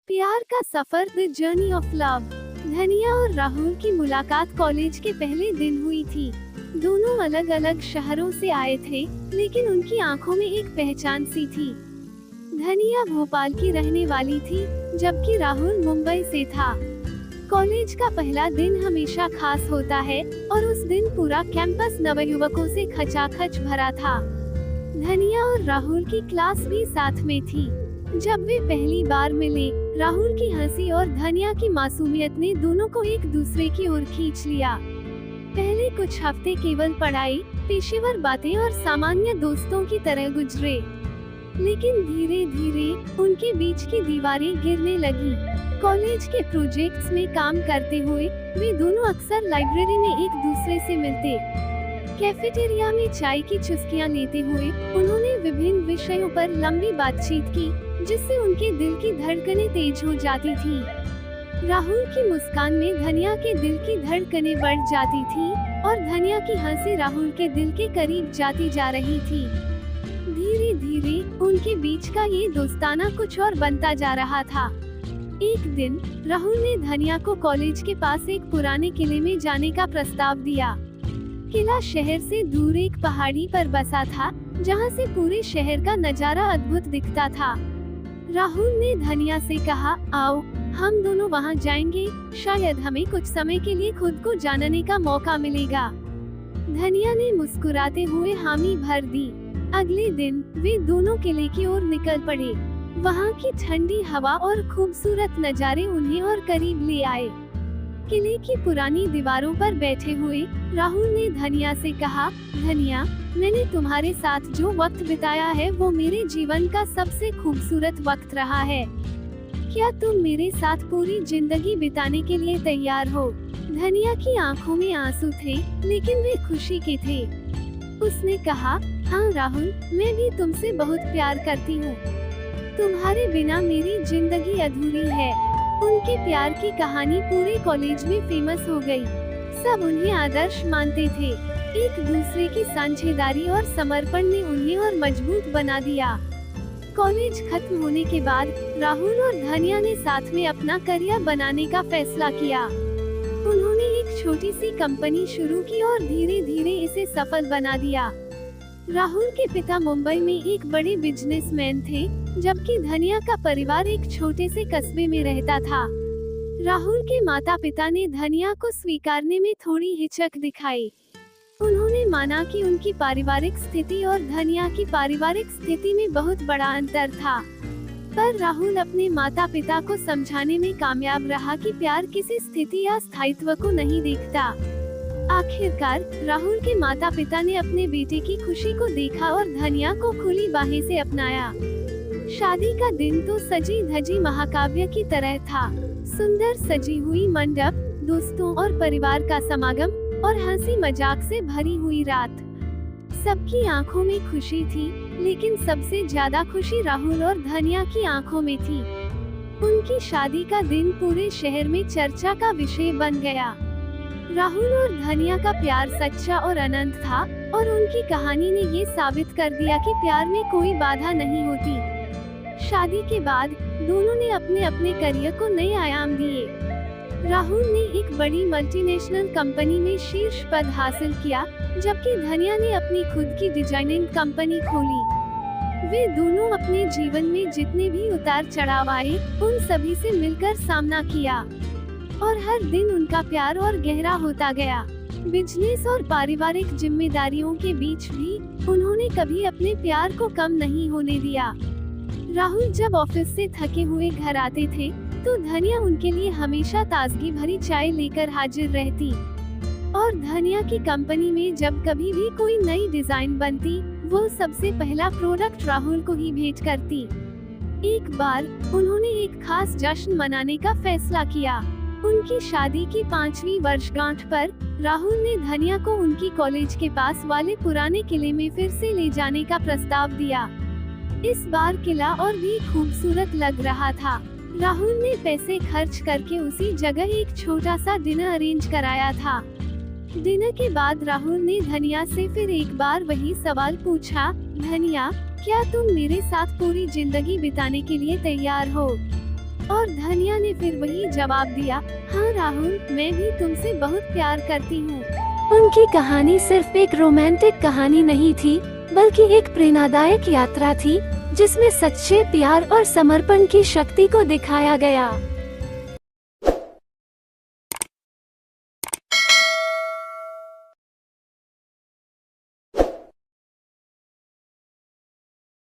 प्यार का सफर, the journey of love. धनिया और राहुल की मुलाकात कॉलेज के पहले दिन हुई थी। दोनों अलग अलग शहरों से आए थे, लेकिन उनकी आंखों में एक पहचान सी थी। धनिया भोपाल की रहने वाली थी, जबकि राहुल मुंबई से था। कॉलेज का पहला दिन हमेशा खास होता है, और उस दिन पूरा कैंपस नवयुवकों से खचाखच भरा था। धनिया और राहुल की क्लास भी साथ में थी। जब वे पहली बार मिले, राहुल की हंसी और धनिया की मासूमियत ने दोनों को एक दूसरे की ओर खींच लिया। पहले कुछ हफ्ते केवल पढ़ाई, पेशेवर बातें और सामान्य दोस्तों की तरह गुजरे, लेकिन धीरे धीरे उनके बीच की दीवारें गिरने लगी। कॉलेज के प्रोजेक्ट्स में काम करते हुए वे दोनों अक्सर लाइब्रेरी में एक दूसरे से मिलते। कैफेटेरिया में चाय की चुस्कियां लेते हुए उन्होंने विभिन्न विषयों पर लंबी बातचीत की, जिससे उनके दिल की धड़कनें तेज हो जाती थी। राहुल की मुस्कान में धनिया के दिल की धड़कनें बढ़ जाती थी, और धनिया की हंसी राहुल के दिल के करीब जाती जा रही थी। धीरे धीरे उनके बीच का ये दोस्ताना कुछ और बनता जा रहा था। एक दिन राहुल ने धनिया को कॉलेज के पास एक पुराने किले में जाने का प्रस्ताव दिया। किला शहर से दूर एक पहाड़ी पर बसा था, जहां से पूरे शहर का नजारा अद्भुत दिखता था। राहुल ने धनिया से कहा, आओ हम दोनों वहां जाएंगे, शायद हमें कुछ समय के लिए खुद को जानने का मौका मिलेगा। धनिया ने मुस्कुराते हुए हामी भर दी। अगले दिन वे दोनों किले की ओर निकल पड़े। वहां की ठंडी हवा और खूबसूरत नजारे उन्हें और करीब ले आए। किले की पुरानी दीवारों पर बैठे हुए राहुल ने धनिया से कहा, धनिया, मैंने तुम्हारे साथ जो वक्त बिताया है वो मेरे जीवन का सबसे खूबसूरत वक्त रहा है। क्या तुम मेरे साथ पूरी जिंदगी बिताने के लिए तैयार हो? धनिया की आंखों में आंसू थे, लेकिन वे खुशी के थे। उसने कहा, हाँ राहुल, मैं भी तुमसे बहुत प्यार करती हूँ। तुम्हारे बिना मेरी जिंदगी अधूरी है। उनके प्यार की कहानी पूरे कॉलेज में फेमस हो गई। सब उन्हें आदर्श मानते थे। एक दूसरे की साझेदारी और समर्पण ने उन्हें और मजबूत बना दिया। कॉलेज खत्म होने के बाद राहुल और धनिया ने साथ में अपना करियर बनाने का फैसला किया। उन्होंने एक छोटी सी कंपनी शुरू की और धीरे धीरे इसे सफल बना दिया। राहुल के पिता मुंबई में एक बड़े बिजनेसमैन थे, जबकि धनिया का परिवार एक छोटे से कस्बे में रहता था। राहुल के माता पिता ने धनिया को स्वीकारने में थोड़ी हिचक दिखाई। उन्होंने माना कि उनकी पारिवारिक स्थिति और धनिया की पारिवारिक स्थिति में बहुत बड़ा अंतर था। पर राहुल अपने माता पिता को समझाने में कामयाब रहा कि प्यार किसी स्थिति या स्थायित्व को नहीं देखता। आखिरकार राहुल के माता पिता ने अपने बेटे की खुशी को देखा और धनिया को खुली बाहें से अपनाया। शादी का दिन तो सजी धजी महाकाव्य की तरह था। सुंदर सजी हुई मंडप, दोस्तों और परिवार का समागम, और हंसी मजाक से भरी हुई रात। सबकी आंखों में खुशी थी, लेकिन सबसे ज्यादा खुशी राहुल और धनिया की आंखों में थी। उनकी शादी का दिन पूरे शहर में चर्चा का विषय बन गया। राहुल और धनिया का प्यार सच्चा और अनंत था, और उनकी कहानी ने ये साबित कर दिया कि प्यार में कोई बाधा नहीं होती। शादी के बाद दोनों ने अपने अपने करियर को नए आयाम दिए। राहुल ने एक बड़ी मल्टीनेशनल कंपनी में शीर्ष पद हासिल किया, जबकि धनिया ने अपनी खुद की डिजाइनिंग कंपनी खोली। वे दोनों अपने जीवन में जितने भी उतार चढ़ाव आए, उन सभी से मिलकर सामना किया, और हर दिन उनका प्यार और गहरा होता गया। बिजनेस और पारिवारिक जिम्मेदारियों के बीच भी उन्होंने कभी अपने प्यार को कम नहीं होने दिया। राहुल जब ऑफिस से थके हुए घर आते थे, तो धनिया उनके लिए हमेशा ताजगी भरी चाय लेकर हाजिर रहती, और धनिया की कंपनी में जब कभी भी कोई नई डिजाइन बनती, वो सबसे पहला प्रोडक्ट राहुल को ही भेंट करती। एक बार उन्होंने एक खास जश्न मनाने का फैसला किया। उनकी शादी की 5वीं वर्षगांठ पर राहुल ने धनिया को उनकी कॉलेज के पास वाले पुराने किले में फिर से ले जाने का प्रस्ताव दिया। इस बार किला और भी खूबसूरत लग रहा था। राहुल ने पैसे खर्च करके उसी जगह एक छोटा सा डिनर अरेंज कराया था। डिनर के बाद राहुल ने धनिया से फिर एक बार वही सवाल पूछा, धनिया, क्या तुम मेरे साथ पूरी जिंदगी बिताने के लिए तैयार हो? और धनिया ने फिर वही जवाब दिया, हाँ राहुल, मैं भी तुमसे बहुत प्यार करती हूँ। उनकी कहानी सिर्फ एक रोमांटिक कहानी नहीं थी, बल्कि एक प्रेरणादायक यात्रा थी, जिसमें सच्चे प्यार और समर्पण की शक्ति को दिखाया गया।